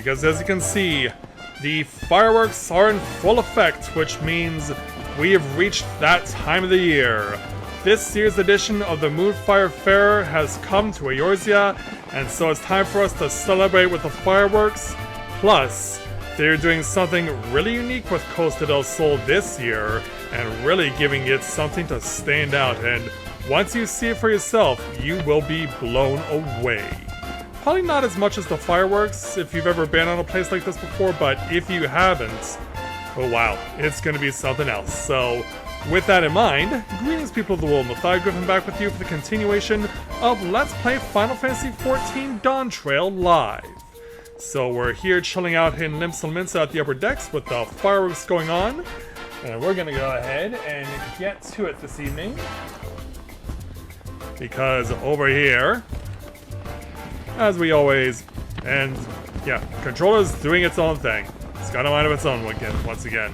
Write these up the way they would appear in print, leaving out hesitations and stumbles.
because as you can see, the fireworks are in full effect, which means we have reached that time of the year. This year's edition of the Moonfire Faire has come to Eorzea, and so it's time for us to celebrate with the fireworks. Plus, they're doing something really unique with Costa del Sol this year, and really giving it something to stand out, and once you see it for yourself, you will be blown away. Probably not as much as the fireworks if you've ever been on a place like this before, but if you haven't, oh wow, it's gonna be something else. So, with that in mind, greetings people of the world, Mathai Griffin back with you for the continuation of Let's Play Final Fantasy XIV Dawntrail Live. So we're here chilling out in Limsa Minsa at the upper decks with the fireworks going on, and we're gonna go ahead and get to it this evening. Because over here, as we always, and yeah, controller's doing its own thing. It's got a mind of its own once again.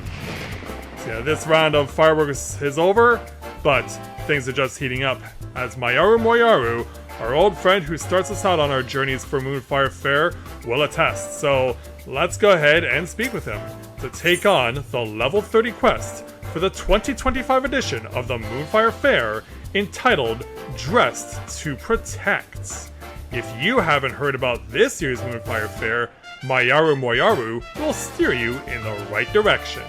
So yeah, this round of fireworks is over, but things are just heating up, as Moyaru, our old friend who starts us out on our journeys for Moonfire Faire, will attest. So let's go ahead and speak with him to take on the level 30 quest for the 2025 edition of the Moonfire Faire, entitled Dressed to Protect. If you haven't heard about this year's Moonfire Faire, Moyaru will steer you in the right direction.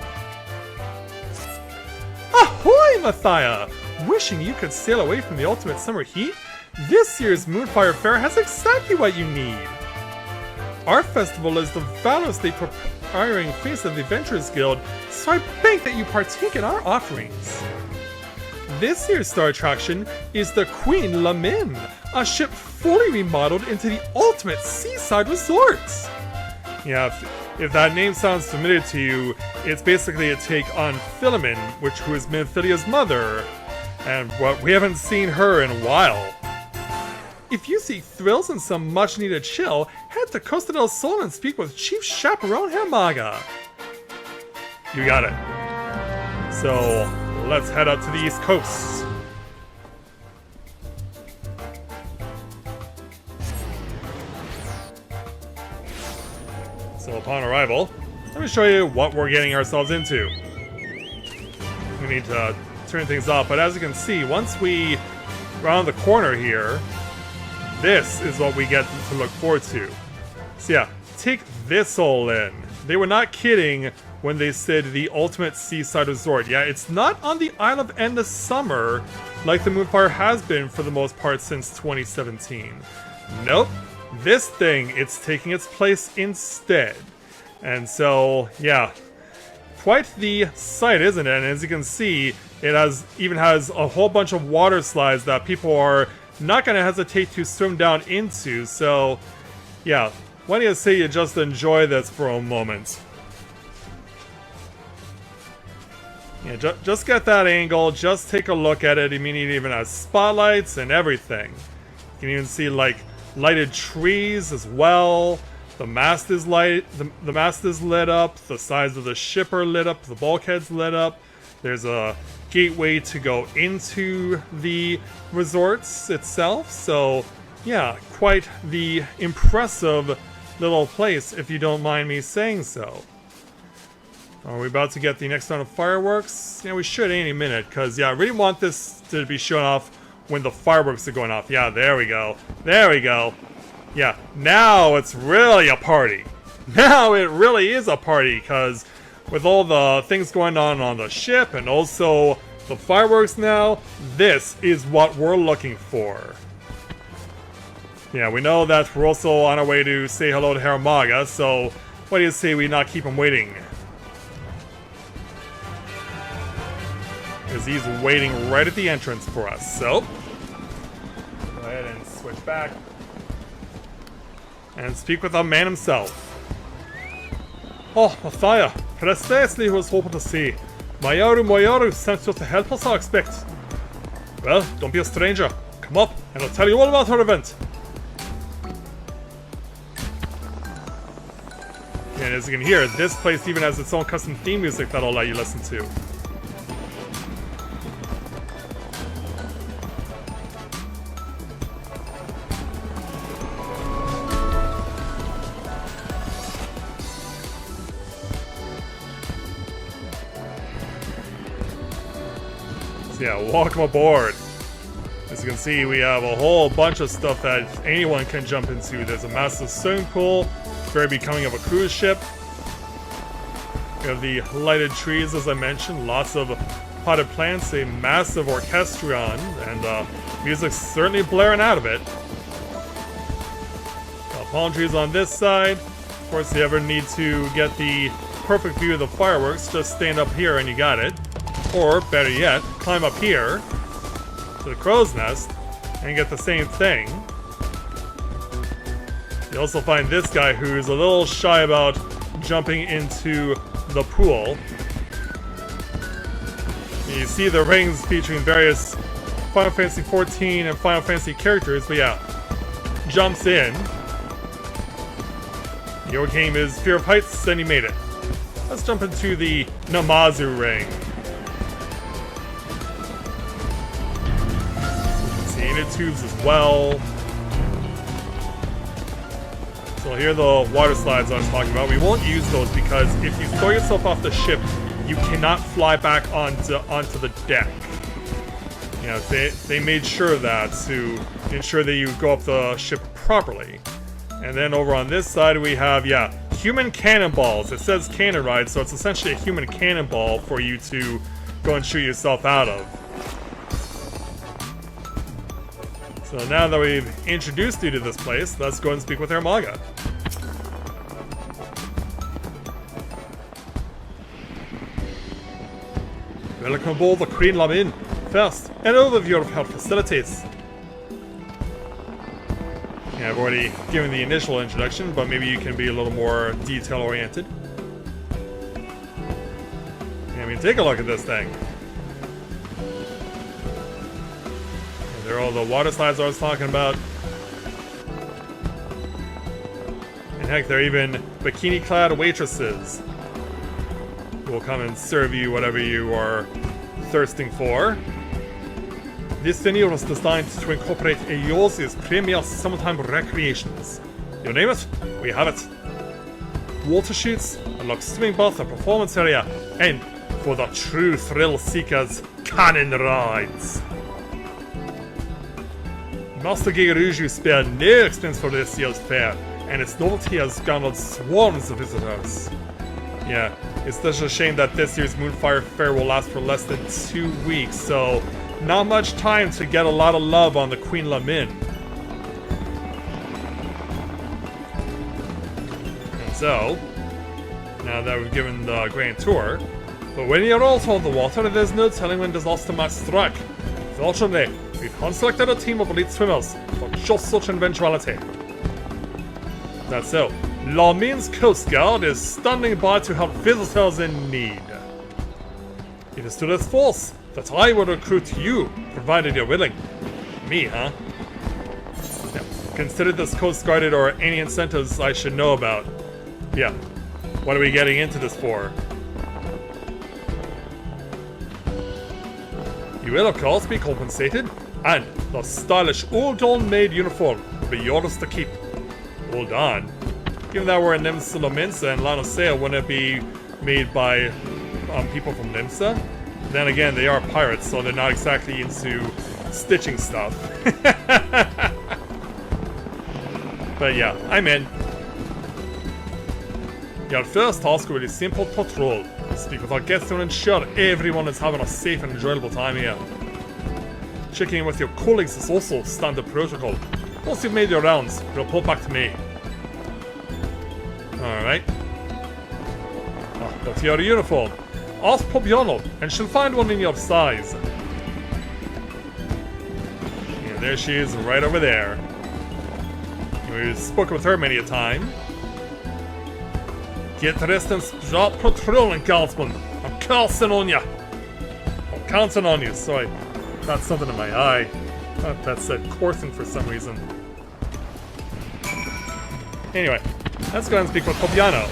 Ahoy, Mathia! Wishing you could sail away from the ultimate summer heat? This year's Moonfire Faire has exactly what you need! Our festival is the valorously preparing face of the Adventurers Guild, so I beg that you partake in our offerings. This year's star attraction is the Queen Lamin, a ship fully remodeled into the ultimate seaside resort. Yeah, if that name sounds familiar to you, it's basically a take on Philemon, who is Minthilia's mother, and we haven't seen her in a while. If you seek thrills and some much-needed chill, head to Costa del Sol and speak with Chief Chaperone Hermaga. You got it. So, let's head up to the East Coast. So upon arrival, let me show you what we're getting ourselves into. We need to turn things off, but as you can see, once we round the corner here, this is what we get to look forward to. So yeah, take this all in. They were not kidding when they said the ultimate seaside resort. Yeah, it's not on the Isle of Endless Summer like the Moonfire has been for the most part since 2017. Nope. This thing, it's taking its place instead. And so, yeah, quite the sight, isn't it? And as you can see, it even has a whole bunch of water slides that people are not going to hesitate to swim down into. So, yeah, why don't you say you just enjoy this for a moment? Yeah, just get that angle, just take a look at it. I mean, it even has spotlights and everything. You can even see, like, lighted trees as well. The mast is the mast is lit up. The sides of the ship are lit up. The bulkhead's lit up. There's a gateway to go into the resorts itself. So, yeah, quite the impressive little place, if you don't mind me saying so. Are we about to get the next round of fireworks? Yeah, we should any minute, because, yeah, I really want this to be shown off when the fireworks are going off. Yeah, there we go. There we go. Yeah, now it's really a party. Now it really is a party, because with all the things going on the ship and also the fireworks now, this is what we're looking for. Yeah, we know that we're also on our way to say hello to Hermaga, so what do you say we not keep him waiting? Because he's waiting right at the entrance for us, so go ahead and switch back and speak with the man himself. Oh, Mathia, precisely who I was hoping to see. Moyaru sent you to help us, I expect. Well, don't be a stranger. Come up, and I'll tell you all about our event. And as you can hear, this place even has its own custom theme music that I'll let you listen to. So yeah, welcome aboard. As you can see, we have a whole bunch of stuff that anyone can jump into. There's a massive swimming pool, very becoming of a cruise ship. We have the lighted trees, as I mentioned, lots of potted plants, a massive orchestrion, and music's certainly blaring out of it. Palm trees on this side. Of course, if you ever need to get the perfect view of the fireworks, just stand up here and you got it. Or, better yet, climb up here to the crow's nest and get the same thing. You also find this guy who's a little shy about jumping into the pool. You see the rings featuring various Final Fantasy XIV and Final Fantasy characters, but yeah, jumps in. Your game is Fear of Heights, and you made it. Let's jump into the Namazu ring. See inner tubes as well. So here are the water slides I was talking about. We won't use those because if you throw yourself off the ship, you cannot fly back onto the deck. You know, they made sure of that to ensure that you go up the ship properly. And then over on this side we have, yeah, human cannonballs. It says cannon ride, so it's essentially a human cannonball for you to go and shoot yourself out of. So now that we've introduced you to this place, let's go and speak with Hermaga. Welcome aboard the Queen Lamin. First, an overview of her facilities. Yeah, I've already given the initial introduction, but maybe you can be a little more detail-oriented. I mean, take a look at this thing. And there are all the water slides I was talking about. And heck, there are even bikini-clad waitresses who will come and serve you whatever you are thirsting for. This venue was designed to incorporate a Yozi's premier summertime recreations. You name it, we have it. Water shoots, a large swimming bath, a performance area, and for the true thrill seekers, cannon rides. Master Gigaruju spared no expense for this year's fair, and its novelty has garnered swarms of visitors. Yeah, it's such a shame that this year's Moonfire Fair will last for less than 2 weeks, so not much time to get a lot of love on the Queen Lamin. And so, now that we've given the grand tour, but when you're all on the water, there's no telling when disaster might strike. Fortunately, we've hand-selected a team of elite swimmers for just such an eventuality. That's so. Lamin's Coast Guard is standing by to help visitors in need. It is to this force that I will recruit you, provided you're willing. Me, huh? Now, consider this Coast Guarded or any incentives I should know about. Yeah, what are we getting into this for? You will, of course, be compensated, and the stylish Old Dawn-made uniform will be yours to keep. Hold on. Given that we're in Nimsa Lominsa and Lanosea, wouldn't it be made by people from Nimsa? Then again, they are pirates, so they're not exactly into stitching stuff. But yeah, I'm in. Your first task will be simple patrol. Speak with our guests to ensure everyone is having a safe and enjoyable time here. Checking in with your colleagues is also standard protocol. Once you've made your rounds, report back to me. Alright. But your uniform. Ask Pobiano, and she'll find one in your size. Yeah, there she is, right over there. We've spoken with her many a time. Get dressed and start patrolling, Guardsman. I'm counting on you. I'm counting on you, sorry. Got something in my eye. Thought that said coursing for some reason. Anyway, let's go and speak with Pobiano.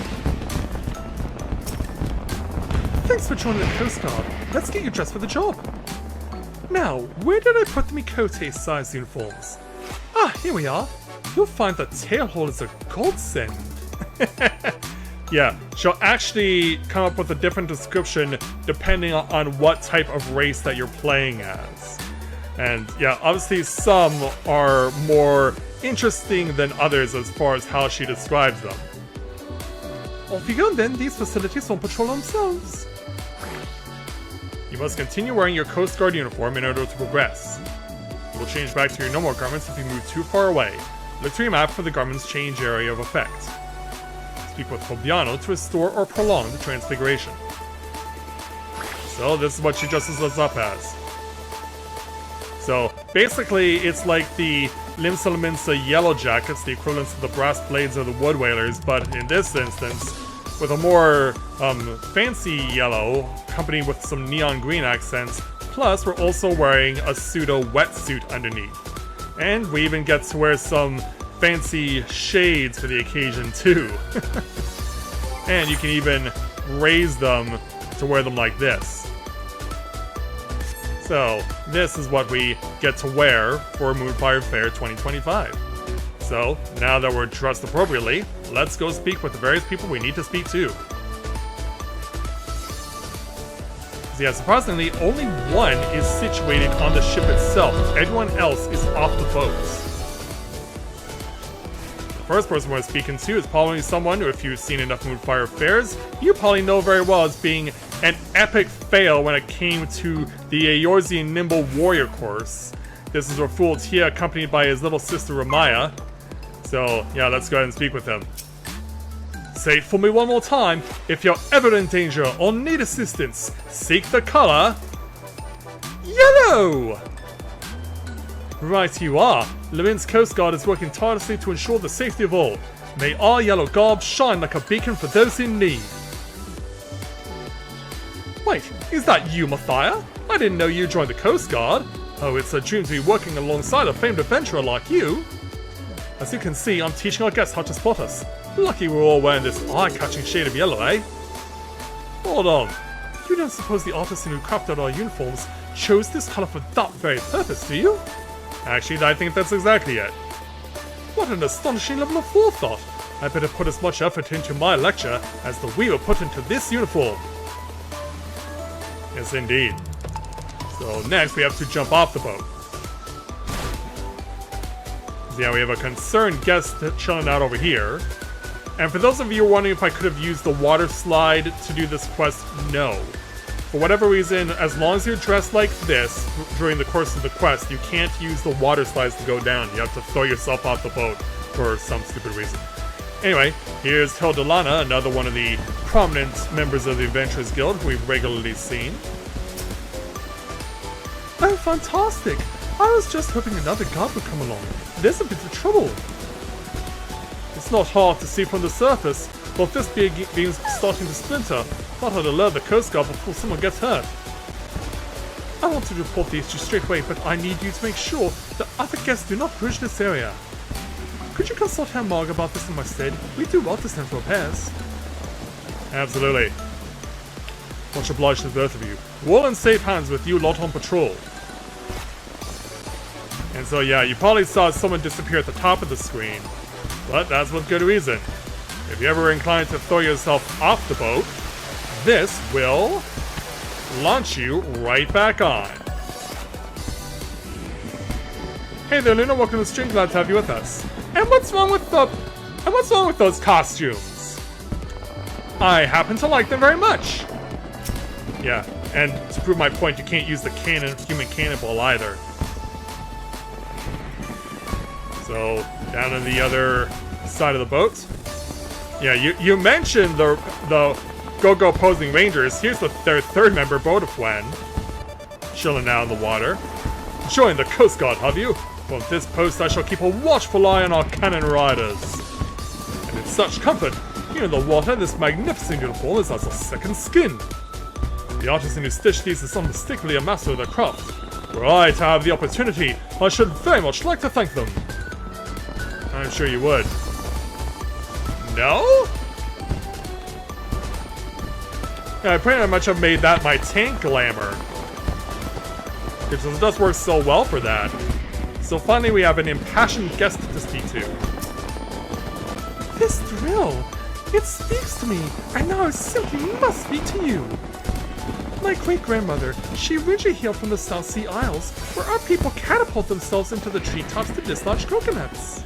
Thanks for joining the Coast Guard. Let's get you dressed for the job. Now, where did I put the Mikote size uniforms? Ah, here we are. You'll find the tail hole is a godsend. Yeah, she'll actually come up with a different description depending on what type of race that you're playing as. And yeah, obviously some are more interesting than others as far as how she describes them. Off you go then, these facilities won't patrol themselves. You must continue wearing your Coast Guard uniform in order to progress. You will change back to your normal garments if you move too far away. Look to your map for the garment's change area of effect. Speak with Fabiano to restore or prolong the transfiguration. So this is what she dresses us up as. So basically it's like the Limsa yellow jackets, the equivalents of the brass blades of the wood whalers, but in this instance with a more fancy yellow accompanied with some neon green accents, plus we're also wearing a pseudo wetsuit underneath. And we even get to wear some fancy shades for the occasion too. And you can even raise them to wear them like this. So this is what we get to wear for Moonfire Faire 2025. So now that we're dressed appropriately, let's go speak with the various people we need to speak to. So yeah, surprisingly, only one is situated on the ship itself. Everyone else is off the boats. The first person we're speaking to is probably someone who, if you've seen enough Moonfire Fairs, you probably know very well as being an epic fail when it came to the Eorzean Nimble Warrior course. This is Raful Tia, accompanied by his little sister Ramaya. So yeah, let's go ahead and speak with him. Say it for me one more time. If you're ever in danger or need assistance, seek the color yellow! Right you are. Levin's Coast Guard is working tirelessly to ensure the safety of all. May our yellow garb shine like a beacon for those in need. Wait, is that you, Moonfire? I didn't know you joined the Coast Guard. Oh, it's a dream to be working alongside a famed adventurer like you. As you can see, I'm teaching our guests how to spot us. Lucky we're all wearing this eye-catching shade of yellow, eh? Hold on. You don't suppose the artisan who crafted our uniforms chose this color for that very purpose, do you? Actually, I think that's exactly it. What an astonishing level of forethought! I better put as much effort into my lecture as the weaver put into this uniform. Yes, indeed. So next, we have to jump off the boat. So yeah, we have a concerned guest chilling out over here. And for those of you wondering if I could have used the water slide to do this quest, no. For whatever reason, as long as you're dressed like this during the course of the quest, you can't use the water slides to go down. You have to throw yourself off the boat for some stupid reason. Anyway, here's Hildalana, another one of the prominent members of the Adventurers Guild who we've regularly seen. Oh, fantastic! I was just hoping another guard would come along. There's a bit of trouble. It's not hard to see from the surface, but this beam's starting to splinter. Thought I'd alert the Coast Guard before someone gets hurt. I want to report the issue straight away, but I need you to make sure that other guests do not bridge this area. Could you consult Herr Marg about this in my stead? We do well to send for repairs. Absolutely. Much obliged to both of you. We're all in safe hands with you lot on patrol. And so yeah, you probably saw someone disappear at the top of the screen. But that's with good reason. If you're ever inclined to throw yourself off the boat, this will launch you right back on. Hey there, Luna, welcome to the stream. Glad to have you with us. And what's wrong with those costumes? I happen to like them very much. Yeah, and to prove my point, you can't use the human cannonball either. So, down on the other side of the boat. Yeah, you mentioned the Go-Go Opposing Rangers. Here's their third member, Bodafwen. Chilling out in the water. Join the Coast Guard, have you? From this post I shall keep a watchful eye on our cannon riders. And in such comfort, here in the water, this magnificent uniform is as a second skin. The artisan who stitched these is unmistakably a master of their craft. Were I to have the opportunity, I should very much like to thank them. I'm sure you would. No? Yeah, I pretty much have made that my tank glamour. Because it does work so well for that. So finally we have an impassioned guest to speak to. This thrill! It speaks to me, and now it simply must speak to you. My great-grandmother, she originally hailed from the South Sea Isles, where our people catapult themselves into the treetops to dislodge coconuts.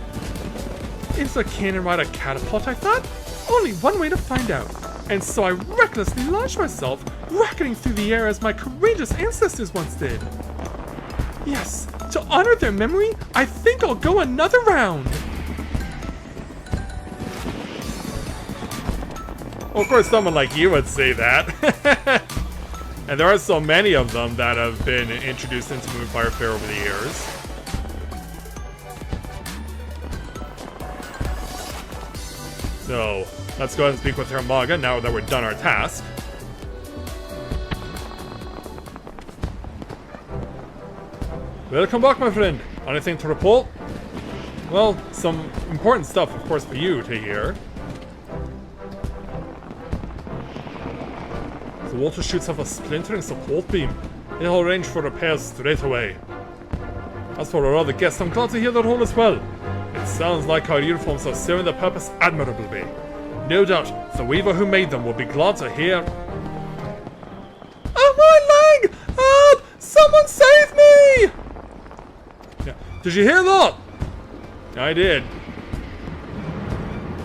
Is a cannon ride a catapult, I thought? Only one way to find out. And so I recklessly launched myself, rocketing through the air as my courageous ancestors once did. Yes, to honor their memory, I think I'll go another round. Well, of course, someone like you would say that. And there are so many of them that have been introduced into Moonfire Faire over the years. So, let's go ahead and speak with Hermaga now that we're done our task. Welcome back, my friend. Anything to report? Well, some important stuff, of course, for you to hear. The water chutes have a splintering support beam. It'll arrange for repairs straight away. As for our other guests, I'm glad to hear that all is well. It sounds like our uniforms are serving their purpose admirably. No doubt, the weaver who made them will be glad to hear... Oh, my leg! Help! Someone save me! Yeah. Did you hear that? I did.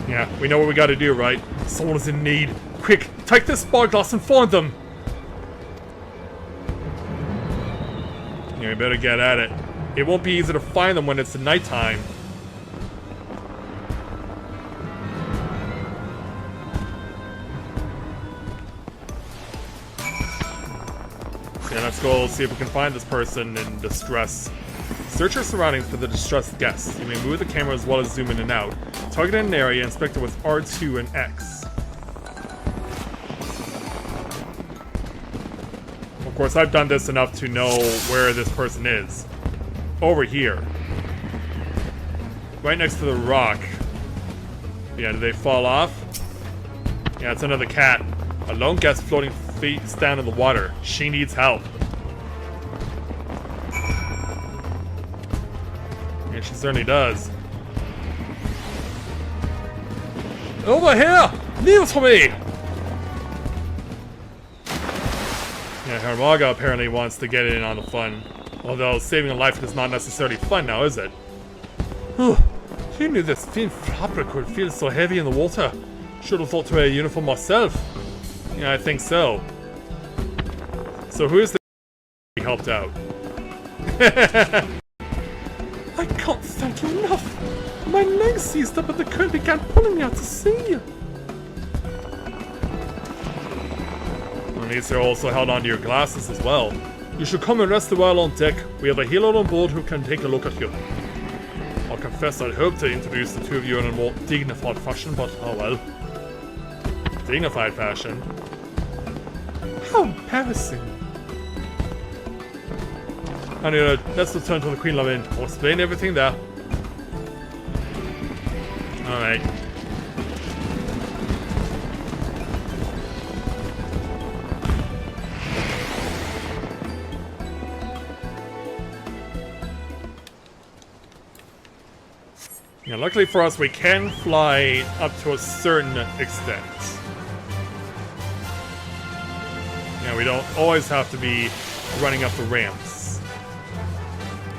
Yeah, we know what we gotta do, right? Someone is in need. Quick, take this spyglass and find them! Yeah, we better get at it. It won't be easy to find them when it's nighttime. Yeah, let's go see if we can find this person in distress. Search your surroundings for the distressed guests. You may move the camera as well as zoom in and out. Target an area and inspect it with R2 and X. Of course, I've done this enough to know where this person is. Over here. Right next to the rock. Yeah, did they fall off? Yeah, it's another cat. A lone guest floating face down in the water. She needs help. Yeah, she certainly does. Over here! Kneel to me! Yeah, Hermaga apparently wants to get in on the fun. Although saving a life is not necessarily fun now, is it? Who knew this thin fabric would feel so heavy in the water? Should have thought to wear a uniform myself. Yeah, I think so. So who is the he helped out? I can't thank you enough. My legs seized up and the current began pulling me out to sea. At least they're also held onto your glasses as well. You should come and rest a while on deck. We have a healer on board who can take a look at you. I'll confess I'd hoped to introduce the two of you in a more dignified fashion, but oh well. Dignified fashion? How embarrassing. Anyway, let's return to the Queen Lament. I'll explain everything there. Alright. Yeah, luckily for us, we can fly up to a certain extent. Yeah, we don't always have to be running up the ramps.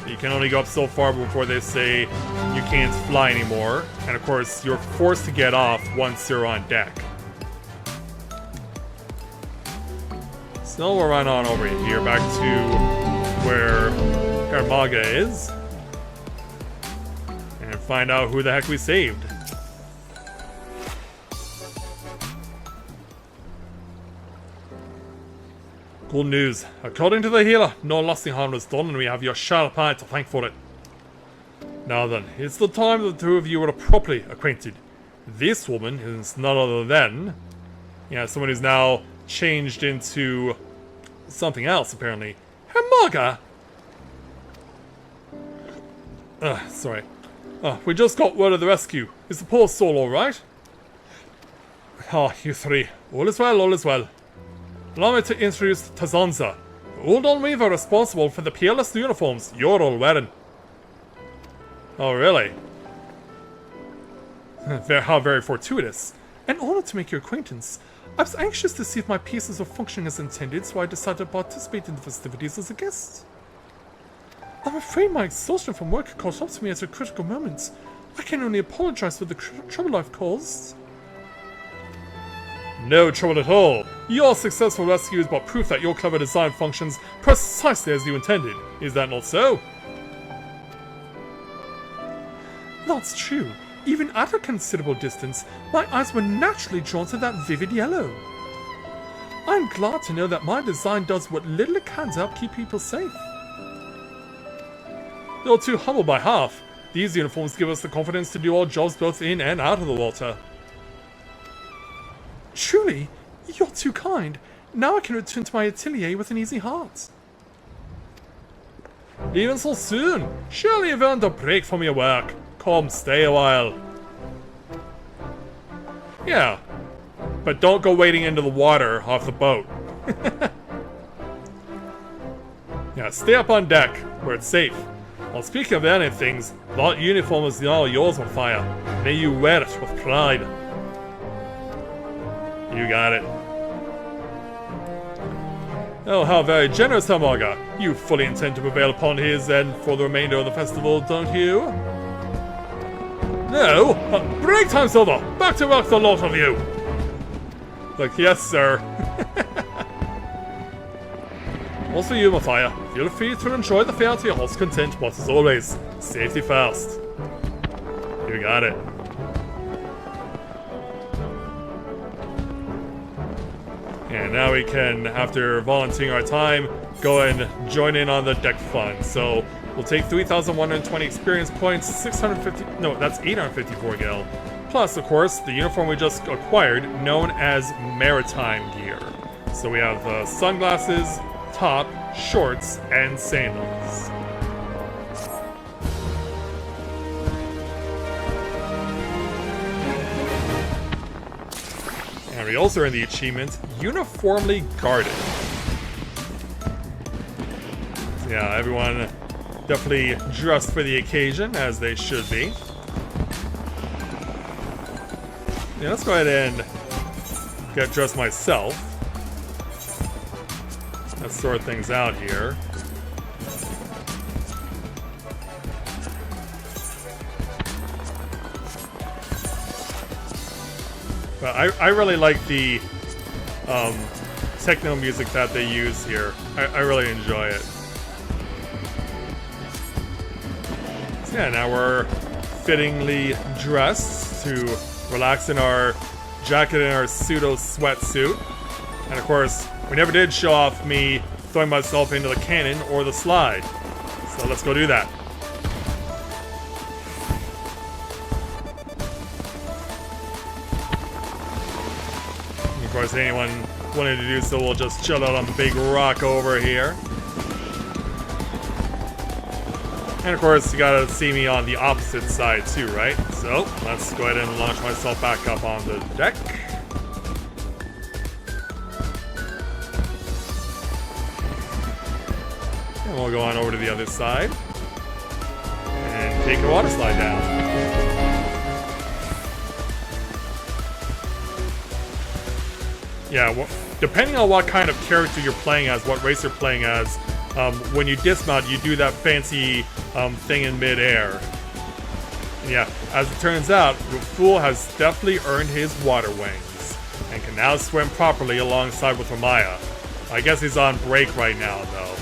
You can only go up so far before they say you can't fly anymore. And of course, you're forced to get off once you're on deck. So we'll run on over here back to where Hermaga is. And find out who the heck we saved. Good news. According to the healer, no lasting harm was done and we have your sharp eye to thank for it. Now then, it's the time the two of you are properly acquainted. This woman is none other than... yeah, someone who's now changed into something else, apparently. Hermaga! Sorry. We just got word of the rescue. Is the poor soul alright? Ah, you three. All is well, all is well. Allow me to introduce Tazanza, the old weaver responsible for the peerless uniforms you're all wearing. Oh, really? How very fortuitous. An honor to make your acquaintance. I was anxious to see if my pieces were functioning as intended, so I decided to participate in the festivities as a guest. I'm afraid my exhaustion from work caught up to me at a critical moment. I can only apologize for the trouble I've caused. No trouble at all. Your successful rescue is but proof that your clever design functions precisely as you intended. Is that not so? That's true. Even at a considerable distance, my eyes were naturally drawn to that vivid yellow. I'm glad to know that my design does what little it can to help keep people safe. You're too humble by half. These uniforms give us the confidence to do our jobs both in and out of the water. Truly, you're too kind. Now I can return to my atelier with an easy heart. Even so soon? Surely you've earned a break from your work. Come, stay a while. Yeah, but don't go wading into the water off the boat. Yeah, stay up on deck, where it's safe. Well, speaking of earning things, that uniform is all yours, Moonfire. May you wear it with pride. You got it. Oh, how very generous, Endwalker. You fully intend to prevail upon his end for the remainder of the festival, don't you? No! Break time's over! Back to work, the lot of you! Like, yes, sir. Also you, Moonfire. Feel free to enjoy the fair to your heart's content, but as always, safety first. You got it. And now we can, after volunteering our time, go and join in on the deck fun. So we'll take 3,120 experience points, 650, no, that's 854 gil. Plus, of course, the uniform we just acquired, known as maritime gear. So we have the sunglasses, top, shorts, and sandals. And we also earn the achievement, Uniformly Guarded. So yeah, everyone definitely dressed for the occasion, as they should be. Yeah, let's go ahead and get dressed myself. Let's sort things out here. But I really like the techno music that they use here. I really enjoy it. So yeah, now we're fittingly dressed to relax in our jacket and our pseudo sweatsuit. And of course, we never did show off me throwing myself into the cannon or the slide. So let's go do that. Of course, anyone wanting to do so will just chill out on the big rock over here. And of course, you gotta see me on the opposite side too, right? So, let's go ahead and launch myself back up on the deck. And we'll go on over to the other side. And take the water slide down. Yeah, well, depending on what kind of character you're playing as, what race you're playing as, when you dismount, you do that fancy thing in midair. And yeah, as it turns out, the Fool has definitely earned his water wings, and can now swim properly alongside with Amaya. I guess he's on break right now, though.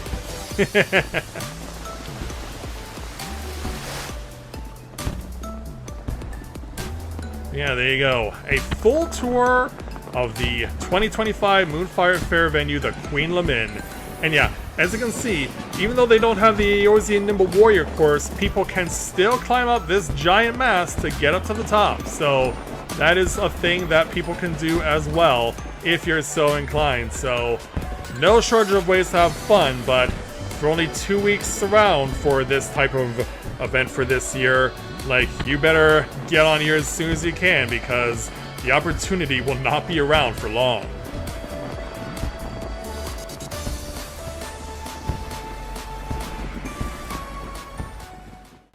Yeah, there you go. A full tour of the 2025 Moonfire Faire venue, the Queen Lamin. And yeah, as you can see, even though they don't have the Eorzean Nimble Warrior course, people can still climb up this giant mast to get up to the top. So that is a thing that people can do as well, if you're so inclined. So no shortage of ways to have fun, but for only 2 weeks around for this type of event for this year, like, you better get on here as soon as you can, because the opportunity will not be around for long.